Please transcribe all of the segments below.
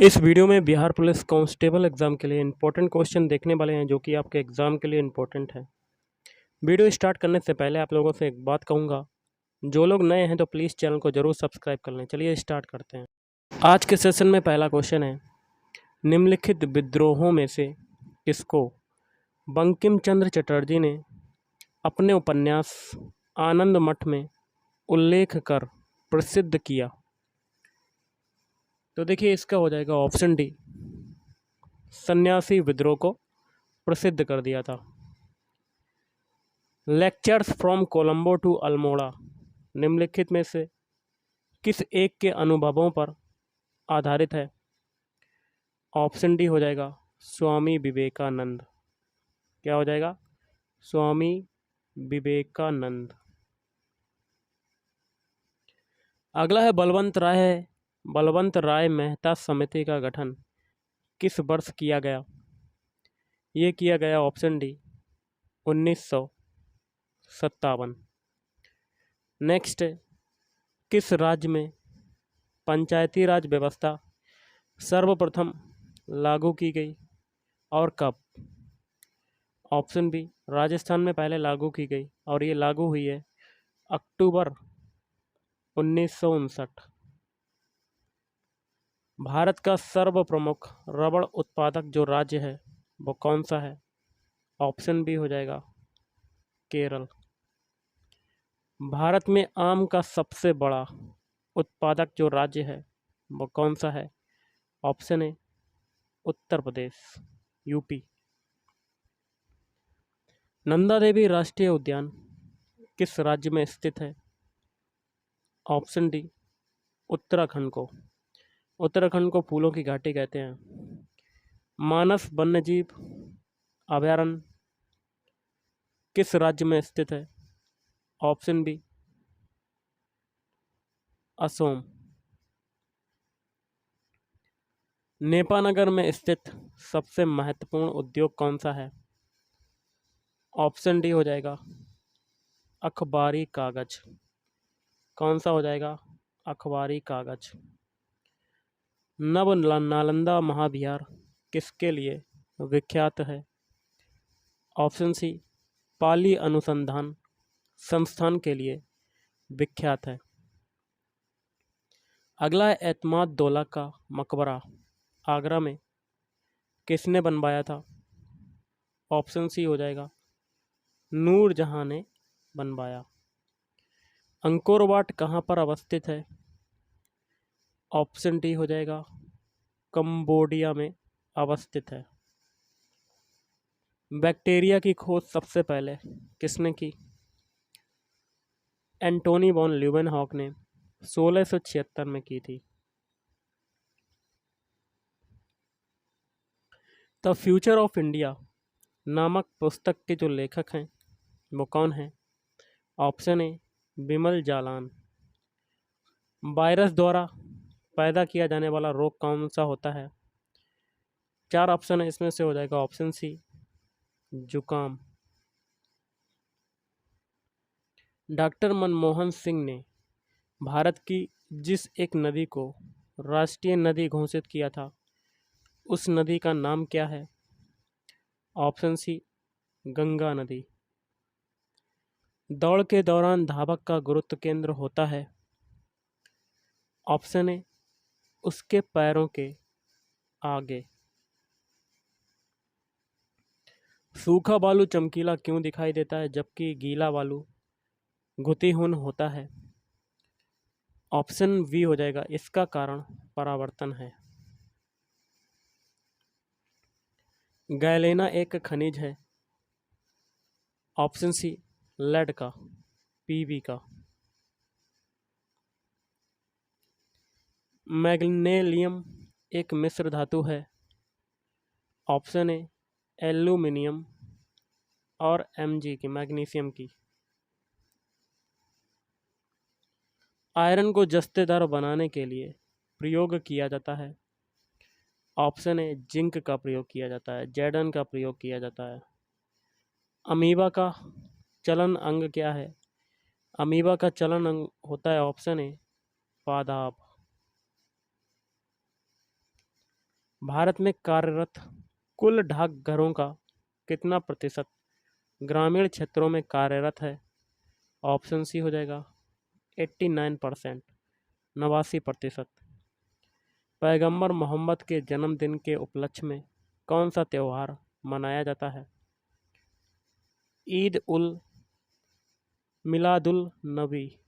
इस वीडियो में Bihar police constable exam के लिए इंपॉर्टेंट क्वेश्चन देखने वाले हैं जो कि आपके एग्ज़ाम के लिए इंपॉर्टेंट है। वीडियो स्टार्ट करने से पहले आप लोगों से एक बात कहूँगा, जो लोग नए हैं तो प्लीज़ चैनल को ज़रूर सब्सक्राइब कर लें। चलिए स्टार्ट करते हैं। आज के सेशन में पहला क्वेश्चन है, निम्नलिखित विद्रोहों में से किसको बंकिम चंद्र चटर्जी ने अपने उपन्यास आनंद मठ में उल्लेख कर प्रसिद्ध किया? तो देखिए इसका हो जाएगा ऑप्शन डी, सन्यासी विद्रोह को प्रसिद्ध कर दिया था। Lectures from Colombo to Almora निम्नलिखित में से किस एक के अनुभवों पर आधारित है? ऑप्शन डी हो जाएगा स्वामी विवेकानंद। क्या हो जाएगा? स्वामी विवेकानंद। अगला है बलवंत राय मेहता समिति का गठन किस वर्ष किया गया? ये किया गया ऑप्शन डी 1957। नेक्स्ट, किस राज्य में पंचायती राज व्यवस्था सर्वप्रथम लागू की गई और कब? ऑप्शन बी, राजस्थान में पहले लागू की गई और ये लागू हुई है अक्टूबर 1959। भारत का सर्वप्रमुख रबड़ उत्पादक जो राज्य है वो कौन सा है? ऑप्शन बी हो जाएगा केरल। भारत में आम का सबसे बड़ा उत्पादक जो राज्य है वो कौन सा है? Option A Uttar Pradesh, UP. Nanda Devi राष्ट्रीय उद्यान किस राज्य में स्थित है? ऑप्शन डी उत्तराखंड को फूलों की घाटी कहते हैं। मानस वन्यजीव अभयारण्य किस राज्य में स्थित है? Option B Asom. नेपानगर में स्थित सबसे महत्वपूर्ण उद्योग कौन सा है? ऑप्शन डी हो जाएगा अखबारी कागज। कौन सा हो जाएगा? अखबारी कागज। नालंदा महाविहार किसके लिए विख्यात है? ऑप्शन सी पाली अनुसंधान संस्थान के लिए विख्यात है। अगला है एतमाद दौला का मकबरा आगरा में किसने बनवाया था? ऑप्शन सी हो जाएगा नूरजहां ने बनवाया। अंकोर वाट कहाँ पर अवस्थित है? ऑप्शन डी हो जाएगा कंबोडिया में अवस्थित है। बैक्टीरिया की खोज सबसे पहले किसने की? एंटोनी वॉन ल्यूवेनहॉक ने 1676 में की थी। द फ्यूचर ऑफ इंडिया नामक पुस्तक के जो लेखक हैं वो कौन हैं? Option A Bimal Jalan. Virus द्वारा पैदा किया जाने वाला रोग कौन सा होता है? 4 ऑप्शन है, इसमें से हो जाएगा ऑप्शन सी जुकाम। डॉक्टर मनमोहन सिंह ने भारत की जिस एक नदी को राष्ट्रीय नदी घोषित किया था उस नदी का नाम क्या है? ऑप्शन सी गंगा नदी। दौड़ के दौरान धावक का गुरुत्व केंद्र होता है? ऑप्शन ए उसके पैरों के आगे। सूखा बालू चमकीला क्यों दिखाई देता है जबकि गीला बालू घुतिहुन होता है? ऑप्शन बी हो जाएगा इसका कारण परावर्तन है। गैलेना एक खनिज है? ऑप्शन सी लेड का, पीबी का। मैग्नीशियम एक मिश्र धातु है? ऑप्शन ए एल्यूमिनियम और एमजी की, मैग्नीशियम की। आयरन को जस्तेदार बनाने के लिए प्रयोग किया जाता है? ऑप्शन ए जिंक का प्रयोग किया जाता है, जैडन का प्रयोग किया जाता है। अमीबा का चलन अंग क्या है? अमीबा का चलन अंग होता है ऑप्शन ए पादाप। भारत में कार्यरत कुल डाकघरों का कितना प्रतिशत ग्रामीण क्षेत्रों में कार्यरत है? ऑप्शन सी हो जाएगा 89%, 89%। पैगंबर मोहम्मद के जन्मदिन के उपलक्ष्य में कौन सा त्यौहार मनाया जाता है? ईद उल मिलादुल नबी।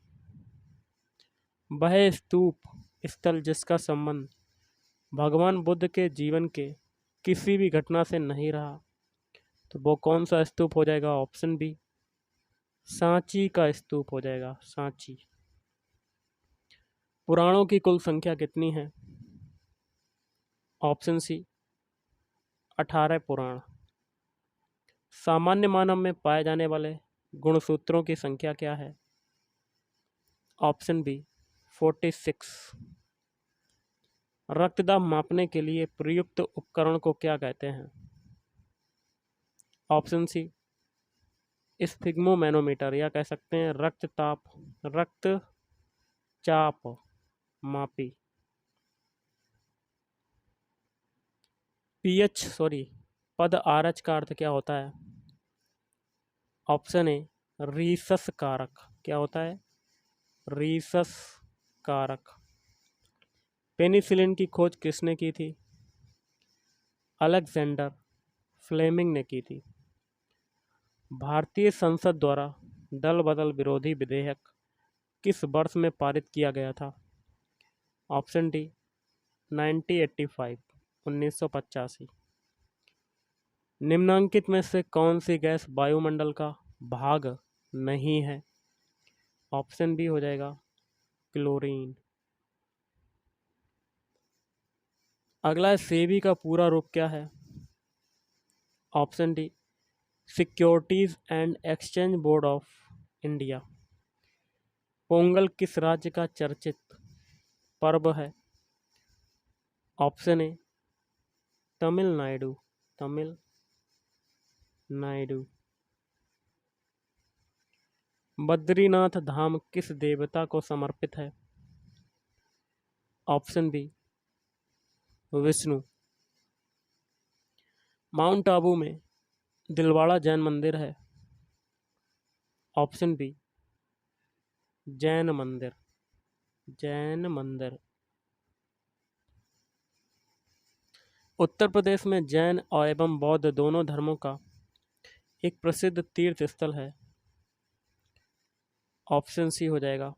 वह स्तूप स्थल जिसका संबंध भगवान बुद्ध के जीवन के किसी भी घटना से नहीं रहा, तो वो कौन सा स्तूप हो जाएगा? ऑप्शन बी सांची का स्तूप हो जाएगा, सांची। पुराणों की कुल संख्या कितनी है? ऑप्शन सी 18 पुराण। सामान्य मानव में पाए जाने वाले गुणसूत्रों की संख्या क्या है? Option B 46। रक्तदाब मापने के लिए प्रयुक्त उपकरण को क्या कहते हैं? ऑप्शन सी स्फिग्मोमैनोमीटर, या कह सकते हैं रक्तचाप मापी। पद आरच का अर्थ क्या होता है? ऑप्शन ए रीसस कारक। क्या होता है? रीसस कारक। पेनिसिलिन की खोज किसने की थी? अलेक्जेंडर फ्लेमिंग ने की थी। भारतीय संसद द्वारा दल बदल विरोधी विधेयक किस वर्ष में पारित किया गया था? Option D 1985, 1985। निम्नांकित में से कौन सी गैस वायुमंडल का भाग नहीं है? ऑप्शन बी हो जाएगा क्लोरीन। अगला है सेबी का पूरा रूप क्या है? Option D securities and exchange board of India. Pongal किस राज्य का चर्चित पर्व है? Option A Tamil Nadu, Tamil Nadu. बद्रीनाथ धाम किस देवता को समर्पित है? Option B Vishnu. Mount Abu में दिलवाड़ा जैन मंदिर है। ऑप्शन बी जैन मंदिर, जैन मंदिर। उत्तर प्रदेश में जैन और एवं बौद्ध दोनों धर्मों का एक प्रसिद्ध तीर्थ स्थल है। ऑप्शन सी हो जाएगा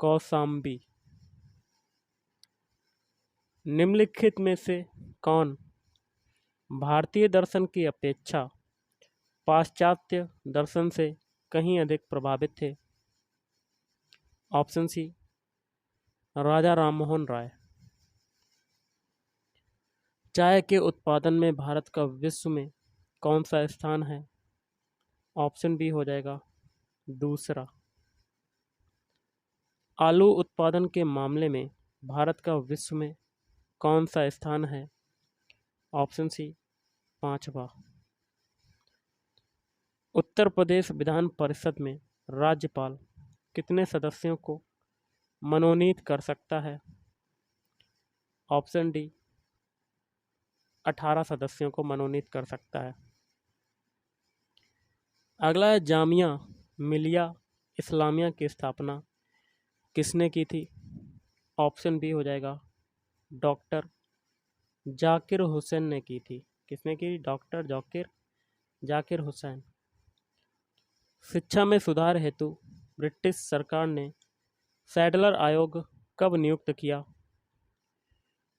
कौसाम्बी। निम्नलिखित में से कौन भारतीय दर्शन की अपेक्षा पाश्चात्य दर्शन से कहीं अधिक प्रभावित थे? Option C Raja Rammohan Roy. चाय के उत्पादन में भारत का विश्व में कौन सा स्थान है? ऑप्शन बी हो जाएगा दूसरा। आलू उत्पादन के मामले में भारत का विश्व में कौन सा स्थान है? ऑप्शन सी 5वां। उत्तर प्रदेश विधान परिषद में राज्यपाल कितने सदस्यों को मनोनीत कर सकता है? ऑप्शन डी 18 सदस्यों को मनोनीत कर सकता है। अगला है जामिया मिलिया इस्लामिया की स्थापना किसने की थी? ऑप्शन बी हो जाएगा डॉक्टर जाकिर हुसैन ने की थी। किसने की? डॉक्टर जाकिर हुसैन। शिक्षा में सुधार हेतु ब्रिटिश सरकार ने सैडलर आयोग कब नियुक्त किया?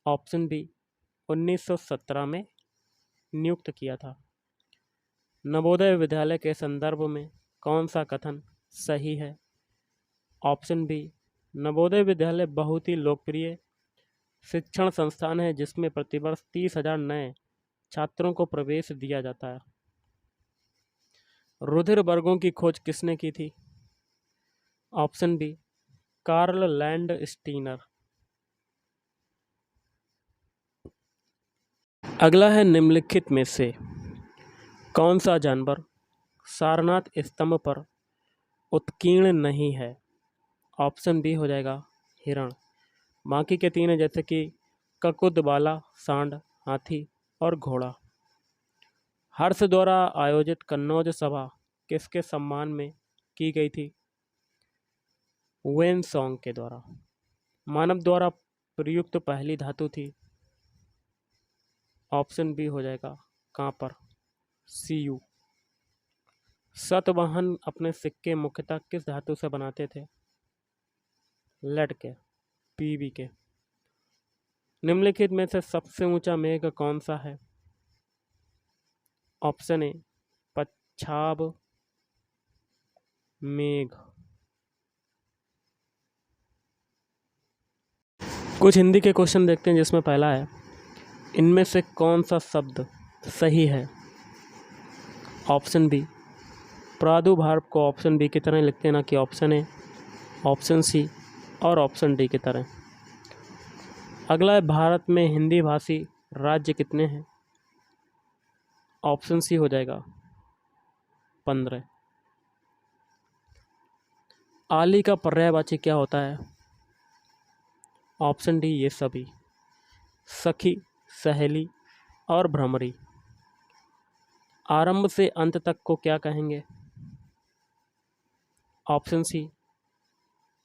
ऑप्शन बी 1917 में नियुक्त किया था। नवोदय विद्यालय के संदर्भ में कौन सा कथन सही है? ऑप्शन बी नवोदय विद्यालय बहुत ही लोकप्रिय शिक्षण संस्थान है जिसमें प्रतिवर्ष 30,000 नए छात्रों को प्रवेश दिया जाता है। रुधिर वर्गों की खोज किसने की थी? Option B Karl Landsteiner. अगला है निम्नलिखित में से कौन सा जानवर सारनाथ स्तंभ पर उत्कीर्ण नहीं है? ऑप्शन बी हो जाएगा हिरण। बाकी के तीन है जैसे कि ककुद, बाला, सांड, हाथी और घोड़ा। हर्ष द्वारा आयोजित कन्नौज सभा किसके सम्मान में की गई थी? वेन सॉन्ग के द्वारा। मानव द्वारा प्रयुक्त पहली धातु थी? ऑप्शन बी हो जाएगा कांपर, Cu। सतवाहन अपने सिक्के मुख्यतः किस धातु से बनाते थे? लेड के, Pb के। निम्नलिखित में से सबसे ऊंचा मेघ कौन सा है? ऑप्शन ए पच्छाब मेघ। कुछ हिंदी के क्वेश्चन देखते हैं जिसमें पहला है, इनमें से कौन सा शब्द सही है? ऑप्शन बी प्रादुर्भाव को ऑप्शन बी की तरह लिखते हैं, ना कि ऑप्शन ए, ऑप्शन सी और ऑप्शन डी की तरह। अगला है, भारत में हिंदी भाषी राज्य कितने हैं? ऑप्शन सी हो जाएगा 15। आली का पर्यायवाची क्या होता है? ऑप्शन डी ये सभी, सखी, सहेली और भ्रमरी। आरंभ से अंत तक को क्या कहेंगे? ऑप्शन सी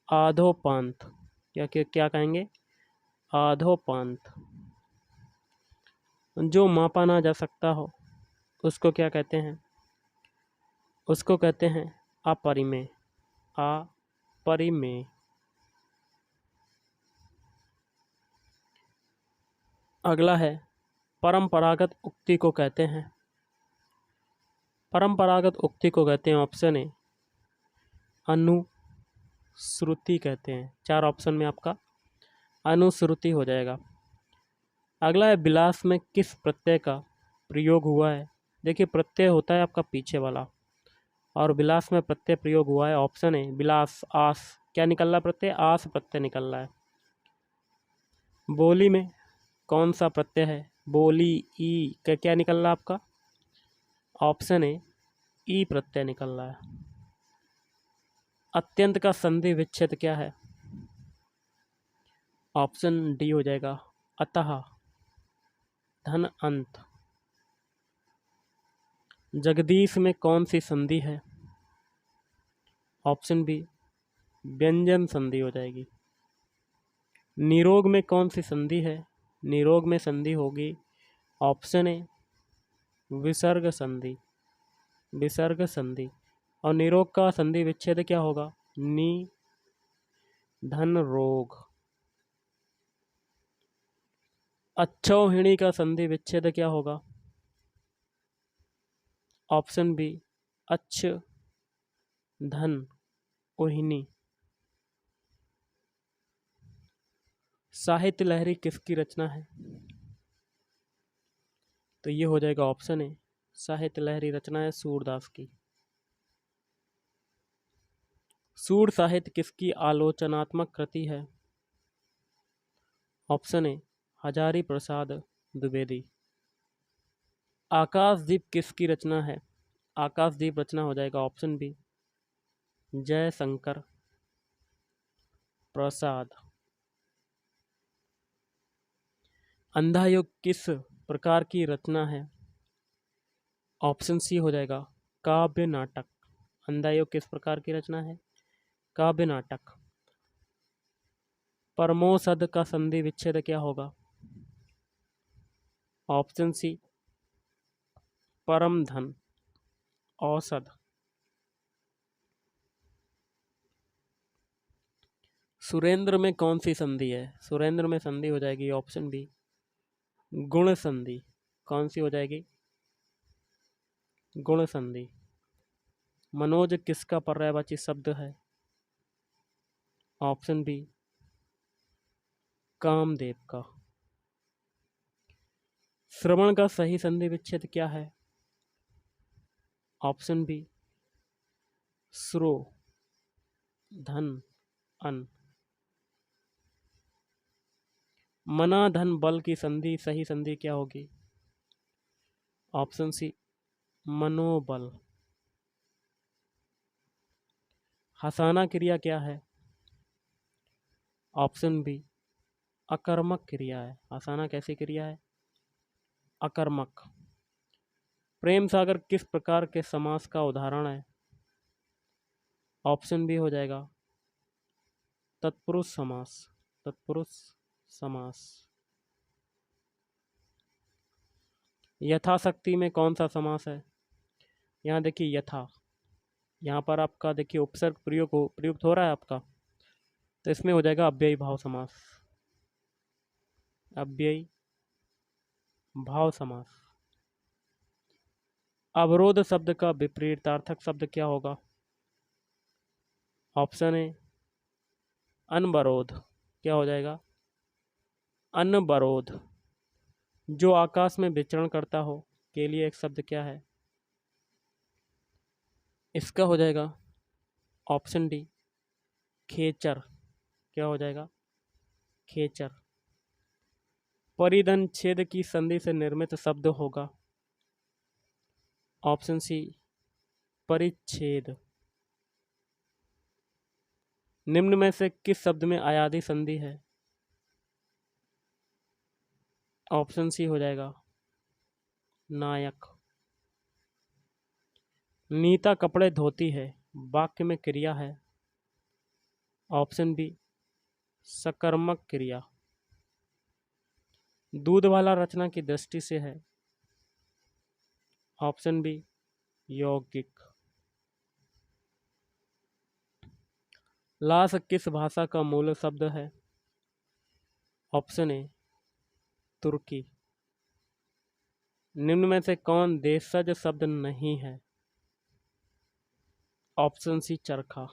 आधोपांत। क्या कहेंगे? आधोपांत। जो मापा ना जा सकता हो उसको क्या कहते हैं? उसको कहते हैं अपरिमेय। अपरिमेय। अगला है, परंपरागत उक्ति को कहते हैं? परंपरागत उक्ति को कहते हैं ऑप्शन ए अनुश्रुति कहते हैं। 4 ऑप्शन में आपका अनुश्रुति हो जाएगा। अगला है, विलास में किस प्रत्यय का प्रयोग हुआ है? देखिए, प्रत्यय होता है आपका पीछे वाला, और विलास में प्रत्यय प्रयोग हुआ है ऑप्शन ए विलास, आस। क्या निकल रहा है प्रत्यय? आस प्रत्यय निकल रहा है। बोली में कौन सा प्रत्यय है? बोली, ई का क्या निकल रहा है आपका? ऑप्शन ए ई प्रत्यय निकल रहा है। अत्यंत का संधि विच्छेद क्या है? ऑप्शन डी हो जाएगा अतः, धन, अंत। जगदीश में कौन सी संधि है? ऑप्शन बी व्यंजन संधि हो जाएगी। निरोग में कौन सी संधि है? निरोग में संधि होगी ऑप्शन ए विसर्ग संधि। विसर्ग संधि। और निरोग का संधि विच्छेद क्या होगा? नि धन रोग। अच्छौहिणी का संधि विच्छेद क्या होगा? ऑप्शन बी अच्छ धन ओहिनी। साहित्य लहरी किसकी रचना है? तो ये हो जाएगा ऑप्शन ए साहित्य लहरी रचना है सूरदास की। सूर साहित्य किसकी आलोचनात्मक कृति है? ऑप्शन ए हजारी प्रसाद द्विवेदी। आकाशदीप किसकी रचना है? आकाशदीप रचना हो जाएगा ऑप्शन बी जयशंकर प्रसाद। अंधा युग किस प्रकार की रचना है? ऑप्शन सी हो जाएगा काव्य नाटक। अंधा युग किस प्रकार की रचना है? काव्य नाटक। परमोसद का संधि विच्छेद क्या होगा? ऑप्शन सी परम धन औसद। सुरेंद्र में कौन सी संधि है? सुरेंद्र में संधि हो जाएगी ऑप्शन बी गुण संधि। कौन सी हो जाएगी? गुण संधि। मनोज किसका पर्यायवाची शब्द है? ऑप्शन बी कामदेव का। श्रवण का सही संधि विच्छेद क्या है? ऑप्शन बी श्रो धन अन। मना धन बल की संधि सही संधि क्या होगी? ऑप्शन सी मनोबल। हसाना क्रिया क्या है? ऑप्शन बी अकर्मक क्रिया है। आसाना कैसी क्रिया है? अकर्मक। प्रेम सागर किस प्रकार के समास का उदाहरण है? ऑप्शन बी हो जाएगा तत्पुरुष समास। तत्पुरुष समास। यथाशक्ति में कौन सा समास है? यहाँ देखिए यथा, यहाँ पर आपका देखिए उपसर्ग प्रयुक्त हो रहा है आपका, तो इसमें हो जाएगा अव्ययी भाव समास। अव्ययी भाव समास। अवरोध शब्द का विपरीतार्थक शब्द क्या होगा? ऑप्शन ए अनवरोध। क्या हो जाएगा? अनवरोध। जो आकाश में विचरण करता हो के लिए एक शब्द क्या है? इसका हो जाएगा ऑप्शन डी खेचर। क्या हो जाएगा? खेचर। परिधन छेद की संधि से निर्मित शब्द होगा। ऑप्शन सी परिच्छेद। निम्न में से किस शब्द में अयादि संधि है? ऑप्शन सी हो जाएगा नायक। नीता कपड़े धोती है वाक्य में क्रिया है। ऑप्शन बी सकर्मक क्रिया। दूध वाला रचना की दृष्टि से है। ऑप्शन बी यौगिक। लाश किस भाषा का मूल शब्द है? ऑप्शन ए तुर्की। निम्न में से कौन देशज शब्द नहीं है? ऑप्शन सी चरखा।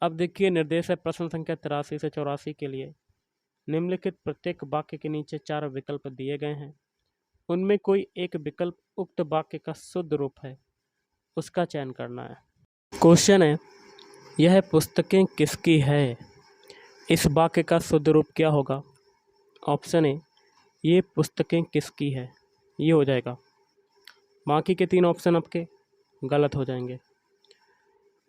अब देखिए निर्देश है प्रश्न संख्या 83 से 84 के लिए। निम्नलिखित प्रत्येक वाक्य के नीचे 4 विकल्प दिए गए हैं, उनमें कोई एक विकल्प उक्त वाक्य का शुद्ध रूप है, उसका चयन करना है। क्वेश्चन है यह पुस्तकें किसकी है? इस वाक्य का शुद्ध रूप क्या होगा? ऑप्शन ए ये पुस्तकें किसकी है, ये हो जाएगा। बाकी के 3 ऑप्शन आपके गलत हो जाएंगे।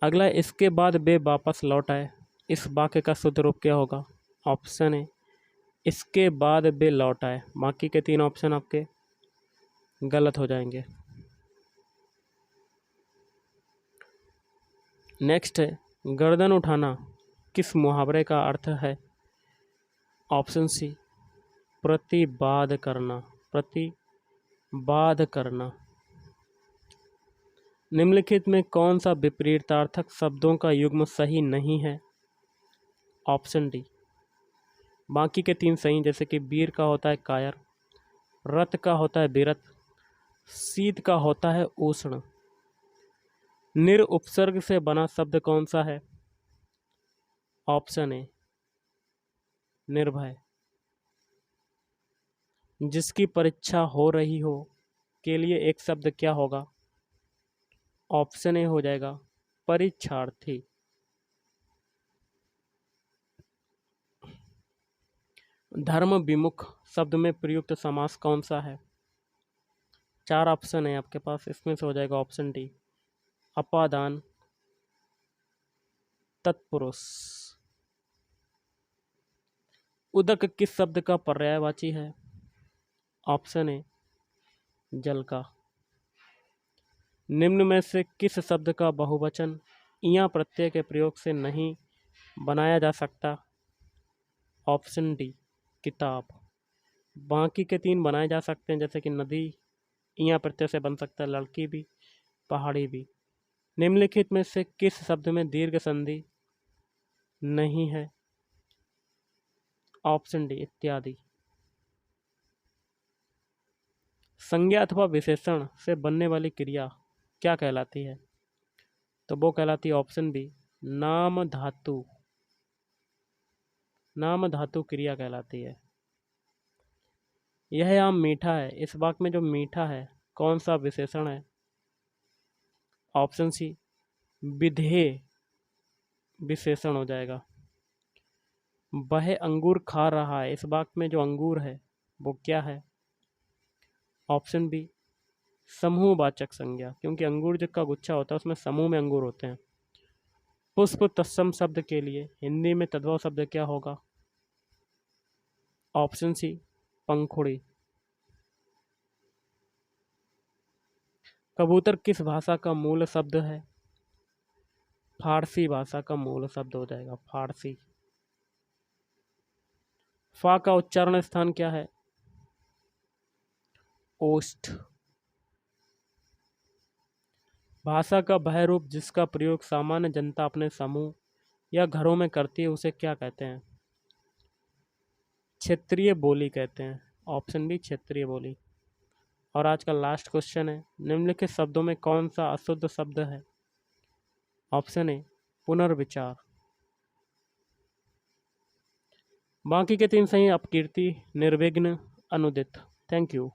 अगला, इसके बाद वे वापस लौट आए, इस वाक्य का शुद्ध रूप क्या होगा? ऑप्शन ए इसके बाद वे लौट आए। बाकी के 3 ऑप्शन आपके गलत हो जाएंगे। नेक्स्ट है गर्दन उठाना किस मुहावरे का अर्थ है? ऑप्शन सी प्रतिवाद करना। प्रतिवाद करना। निम्नलिखित में कौन सा विपरीतार्थक शब्दों का युग्म सही नहीं है? ऑप्शन डी बाकी के 3 सही, जैसे कि वीर का होता है कायर, रथ का होता है विरत, शीत का होता है उष्ण। निर उपसर्ग से बना शब्द कौन सा है? ऑप्शन ए निर्भय। जिसकी परीक्षा हो रही हो के लिए एक शब्द क्या होगा? ऑप्शन ए हो जाएगा परीक्षार्थी। धर्म विमुख शब्द में प्रयुक्त समास कौन सा है? 4 ऑप्शन है आपके पास, इसमें से हो जाएगा ऑप्शन डी अपादान तत्पुरुष। उदक किस शब्द का पर्यायवाची है? ऑप्शन ए जल का। निम्न में से किस शब्द का बहुवचन इया प्रत्यय के प्रयोग से नहीं बनाया जा सकता? ऑप्शन डी किताब। बाकी के 3 बनाए जा सकते हैं, जैसे कि नदी इया प्रत्यय से बन सकता है, लड़की भी, पहाड़ी भी। निम्नलिखित में से किस शब्द में दीर्घ संधि नहीं है? ऑप्शन डी इत्यादि। संज्ञा अथवा विशेषण से बनने वाली क्रिया क्या कहलाती है? तो वो कहलाती है ऑप्शन बी नाम धातु। नाम धातु क्रिया कहलाती है। यह आम मीठा है, इस वाक्य में जो मीठा है कौन सा विशेषण है? ऑप्शन सी विधेय विशेषण हो जाएगा। वह अंगूर खा रहा है, इस वाक्य में जो अंगूर है वो क्या है? ऑप्शन बी समूहवाचक संज्ञा, क्योंकि अंगूर का गुच्छा होता है उसमें समूह में अंगूर होते हैं। पुष्प तत्सम शब्द के लिए हिंदी में तद्भव शब्द क्या होगा? ऑप्शन सी पंखुड़ी। कबूतर किस भाषा का मूल शब्द है? फारसी भाषा का मूल शब्द हो जाएगा, फारसी। फा का उच्चारण स्थान क्या है? ओष्ठ। भाषा का वह रूप जिसका प्रयोग सामान्य जनता अपने समूह या घरों में करती है उसे क्या कहते हैं? क्षेत्रीय बोली कहते हैं। ऑप्शन बी क्षेत्रीय बोली। और आज का लास्ट क्वेश्चन है, निम्नलिखित शब्दों में कौन सा अशुद्ध शब्द है? ऑप्शन ए पुनर्विचार। बाकी के तीन सही अपकीर्ति, निर्विघ्न, अनुदित। Thank you.